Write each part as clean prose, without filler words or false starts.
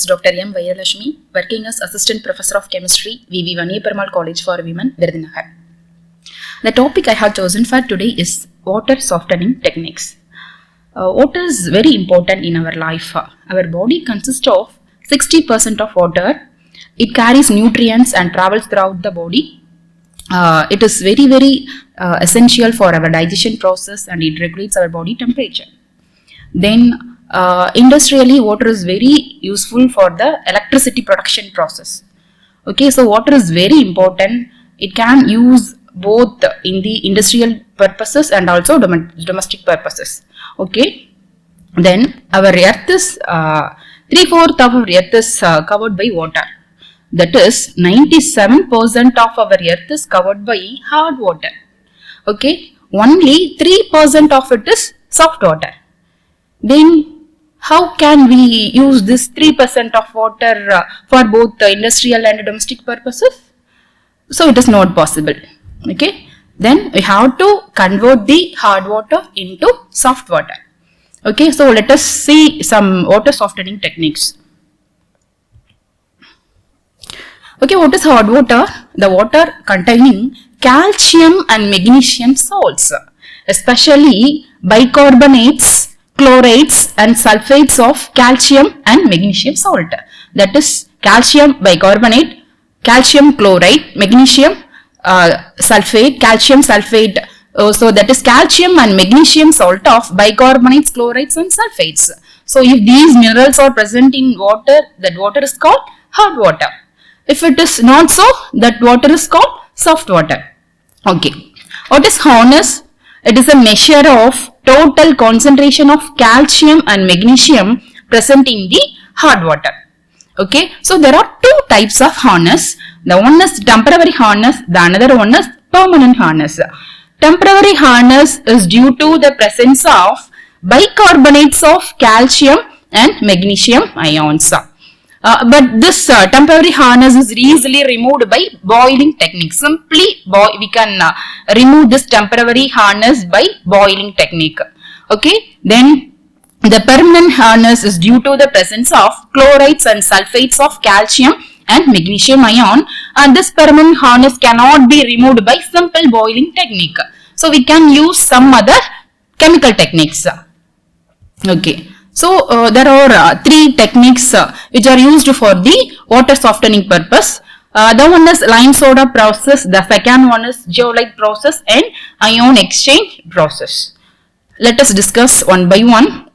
is Dr. M. Vairalashmi, working as Assistant Professor of Chemistry, V.V. Vaniyaperumal College for Women, Virudhunagar. The topic I have chosen for today is water softening techniques. Water is very important in our life. Our body consists of 60% of water. It carries nutrients and travels throughout the body. It is very essential for our digestion process, and it regulates our body temperature. Then industrially, water is very useful for the electricity production process. Okay, so water is very important. It can use both in the industrial purposes and also domestic purposes. Okay, then our earth is 3/4 of our earth is covered by water. That is 97% of our earth is covered by hard water. Okay, only 3% of it is soft water. Then how can we use this 3% of water for both the industrial and domestic purposes? So it is not possible. Okay, then we have to convert the hard water into soft water. Okay, so let us see some water softening techniques. Okay, what is hard water? The water containing calcium and magnesium salts, especially bicarbonates, chlorides and sulfates of calcium and magnesium salt. That is calcium bicarbonate, calcium chloride, magnesium sulfate, calcium sulfate. So that is calcium and magnesium salt of bicarbonates, chlorides and sulfates. So if these minerals are present in water, that water is called hard water. If it is not so, that water is called soft water. Okay, what is hardness? It is a measure of total concentration of calcium and magnesium present in the hard water. Okay, so there are two types of hardness. The one is temporary hardness, the another one is permanent hardness. Temporary hardness is due to the presence of bicarbonates of calcium and magnesium ions. But this temporary hardness is easily removed by boiling technique. Simply we can remove this temporary hardness by boiling technique. Okay, then the permanent hardness is due to the presence of chlorides and sulfates of calcium and magnesium ion, and this permanent hardness cannot be removed by simple boiling technique. So we can use some other chemical techniques. Okay. So there are three techniques which are used for the water softening purpose. The one is lime soda process, the second one is zeolite process and ion exchange process. Let us discuss one by one.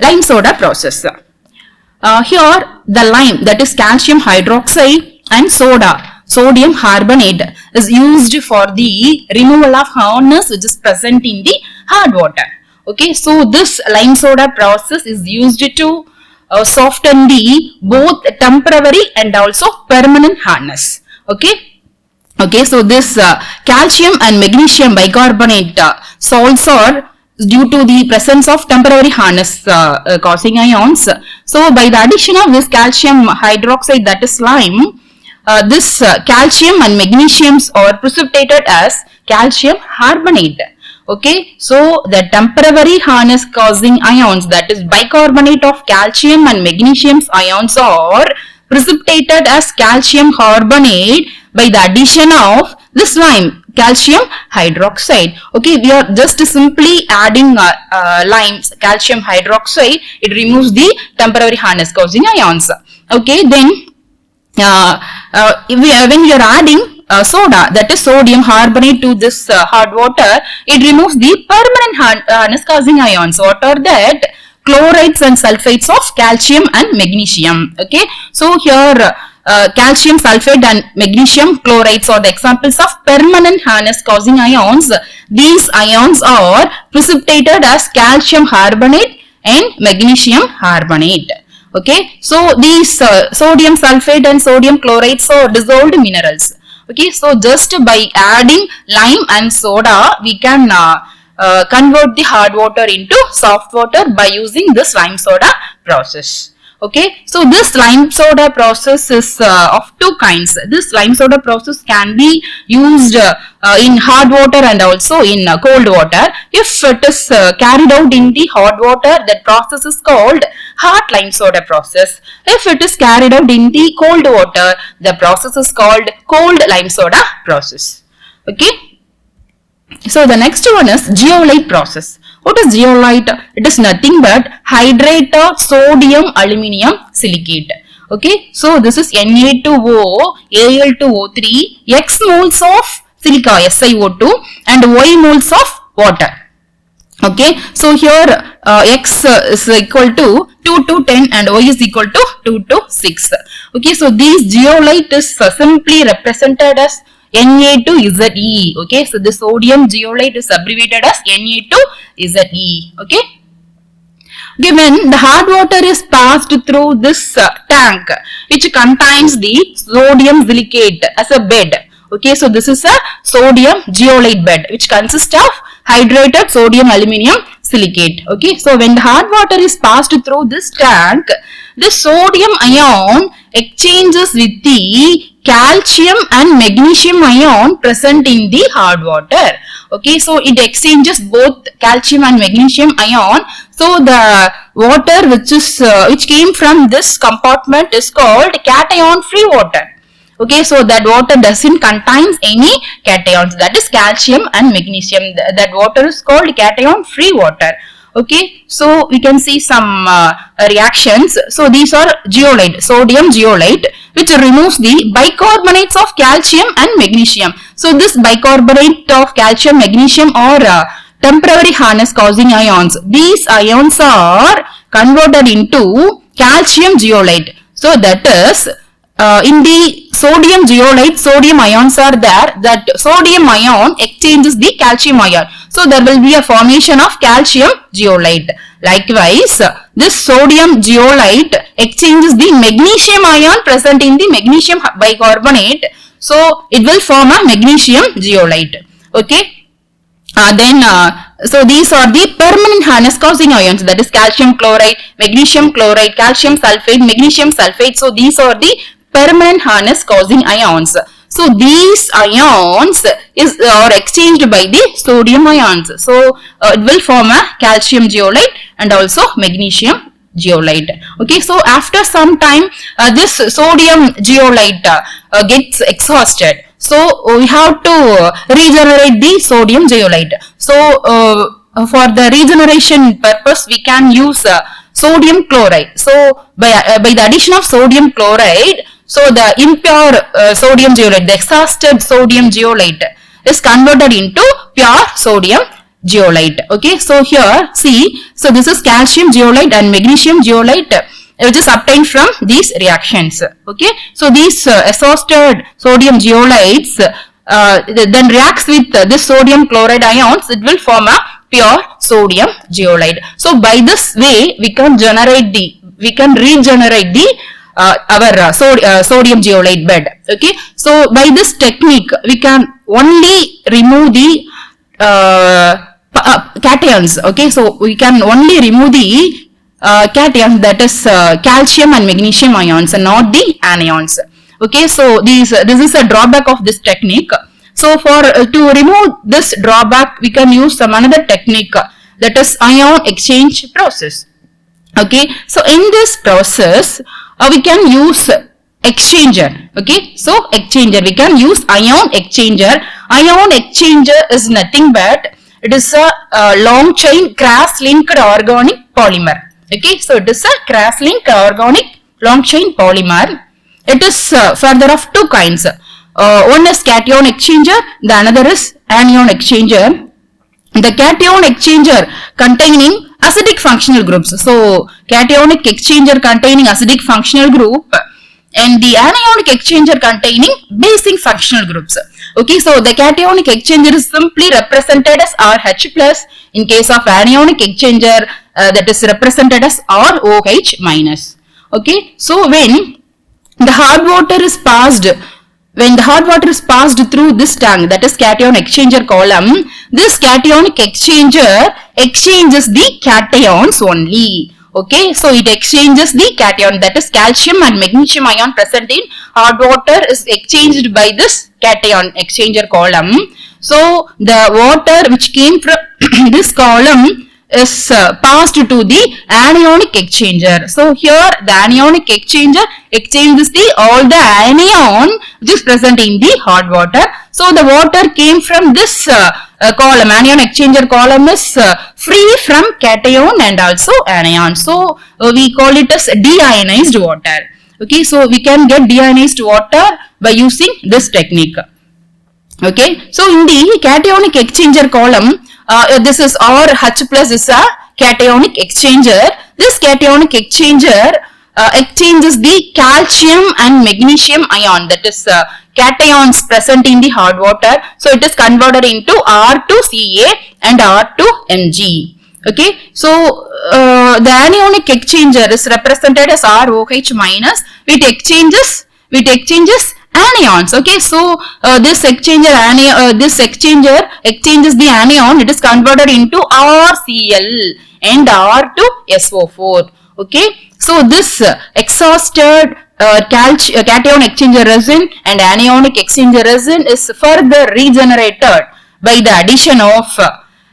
Lime soda process. Here the lime, that is calcium hydroxide, and soda, sodium carbonate, is used for the removal of hardness which is present in the hard water. Okay, so this lime soda process is used to soften the both temporary and also permanent hardness. Okay, so this calcium and magnesium bicarbonate salts are due to the presence of temporary hardness causing ions. So by the addition of this calcium hydroxide, that is lime, this calcium and magnesiums are precipitated as calcium carbonate. Okay, so the temporary hardness causing ions, that is bicarbonate of calcium and magnesium ions, are precipitated as calcium carbonate by the addition of this lime, calcium hydroxide. Okay, we are just simply adding lime, calcium hydroxide. It removes the temporary hardness causing ions. Okay, then when we are adding soda, that is sodium carbonate, to this hard water, it removes the permanent hardness causing ions. What are that? Chlorides and sulfates of calcium and magnesium. Okay, so here calcium sulfate and magnesium chlorides are the examples of permanent hardness causing ions. These ions are precipitated as calcium carbonate and magnesium carbonate. Okay, so these sodium sulfate and sodium chlorides are dissolved minerals. Okay, so just by adding lime and soda, we can convert the hard water into soft water by using this lime soda process. Okay, so this lime soda process is of two kinds. This lime soda process can be used in hot water and also in cold water. If it is carried out in the hot water, that process is called hot lime soda process. If it is carried out in the cold water, the process is called cold lime soda process. Okay. So the next one is zeolite process. What is zeolite? It is nothing but hydrate of sodium aluminium silicate. Okay, so this is Na2O, Al2O3, X moles of silica SiO2 and Y moles of water. Okay, so here X is equal to 2 to 10 and Y is equal to 2 to 6. Okay, so these zeolite is simply represented as Na2Ze. Okay, so the sodium zeolite is abbreviated as Na2Ze. Okay. Okay, when the hot water is passed through this tank which contains the sodium silicate as a bed. Okay, so this is a sodium zeolite bed which consists of hydrated sodium aluminium silicate. Okay, so when the hot water is passed through this tank, the sodium ion exchanges with the calcium and magnesium ion present in the hot water. Okay, so it exchanges both calcium and magnesium ion. So the water which came from this compartment is called cation free water. Okay, so that water doesn't contain any cations, that is calcium and magnesium. That water is called cation free water. Okay, so we can see some reactions. So these are zeolite, sodium zeolite, which removes the bicarbonates of calcium and magnesium. So this bicarbonate of calcium, magnesium are temporary harness causing ions. These ions are converted into calcium zeolite. So that is in the sodium zeolite, sodium ions are there. That sodium ion exchanges the calcium ion. So there will be a formation of calcium zeolite. Likewise, this sodium zeolite exchanges the magnesium ion present in the magnesium bicarbonate. So it will form a magnesium zeolite. Okay. So these are the permanent harness causing ions, that is calcium chloride, magnesium chloride, calcium sulfate, magnesium sulfate. So these are the permanent harness causing ions. So these ions are exchanged by the sodium ions. So it will form a calcium zeolite and also magnesium zeolite. Okay, so after some time this sodium zeolite gets exhausted. So we have to regenerate the sodium zeolite. So for the regeneration purpose we can use sodium chloride. So by the addition of sodium chloride, so the impure sodium zeolite, the exhausted sodium zeolite is converted into pure sodium zeolite. Okay, so here see, so this is calcium zeolite and magnesium zeolite which is obtained from these reactions. Okay, so these exhausted sodium zeolites then reacts with this sodium chloride ions, it will form a pure sodium zeolite. So by this way we can regenerate the our sodium zeolite bed. Okay, so by this technique we can only remove the cations. Okay, so we can only remove the cations, that is calcium and magnesium ions and not the anions. Okay, so this is a drawback of this technique. So for to remove this drawback we can use some another technique, that is ion exchange process. Okay, so in this process we can use exchanger. Okay, so exchanger, we can use ion exchanger. Ion exchanger is nothing but it is a long chain cross linked organic polymer. Okay, so it is a cross linked organic long chain polymer. It is further of two kinds. One is cation exchanger, the another is anion exchanger. The cation exchanger containing acidic functional groups. So cationic exchanger containing acidic functional group and the anionic exchanger containing basic functional groups. Okay, so the cationic exchanger is simply represented as RH plus. In case of anionic exchanger that is represented as ROH minus. Okay, so when the hot water is passed through this tank, that is cation exchanger column, this cationic exchanger exchanges the cations only. Okay, so it exchanges the cation, that is calcium and magnesium ion present in hard water is exchanged by this cation exchanger column. So the water which came from this column is passed to the anionic exchanger. So here the anionic exchanger exchanges all the anion which is present in the hot water. So the water came from this column, anion exchanger column is free from cation and also anion. So we call it as deionized water. Okay, so we can get deionized water by using this technique. Okay, so in the cationic exchanger column, this is RH plus is a cationic exchanger. This cationic exchanger exchanges the calcium and magnesium ion, that is cations present in the hard water. So it is converted into R2Ca and R2Mg. Okay, so the anionic exchanger is represented as ROH minus. It exchanges anions. Okay, so this exchanger exchanges the anion. It is converted into RCl and R2SO4. Okay, so this exhausted cation exchanger resin and anionic exchanger resin is further regenerated by the addition of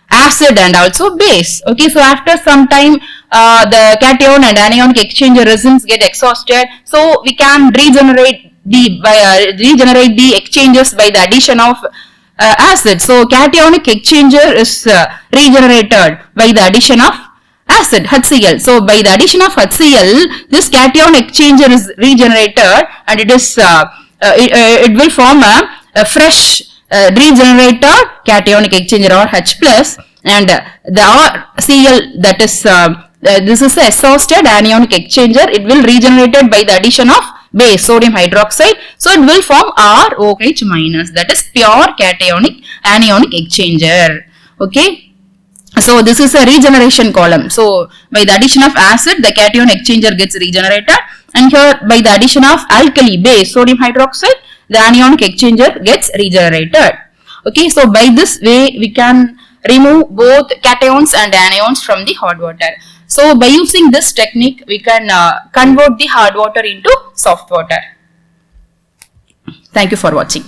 acid and also base. Okay, so after some time the cation and anionic exchanger resins get exhausted, so we can regenerate the exchanges by the addition of acid. So cationic exchanger is regenerated by the addition of acid HCl. So by the addition of HCl, this cation exchanger is regenerated and it is it will form a fresh regenerated cationic exchanger or H plus, and the RCl, that is this is the exhausted anionic exchanger. It will regenerated by the addition of base sodium hydroxide, so it will form ROH minus, that is pure cationic anionic exchanger. Okay, so this is a regeneration column. So by the addition of acid, the cation exchanger gets regenerated, and here by the addition of alkali base sodium hydroxide, the anionic exchanger gets regenerated. Okay, so by this way we can remove both cations and anions from the hot water. So by using this technique we can convert the hard water into soft water. Thank you for watching.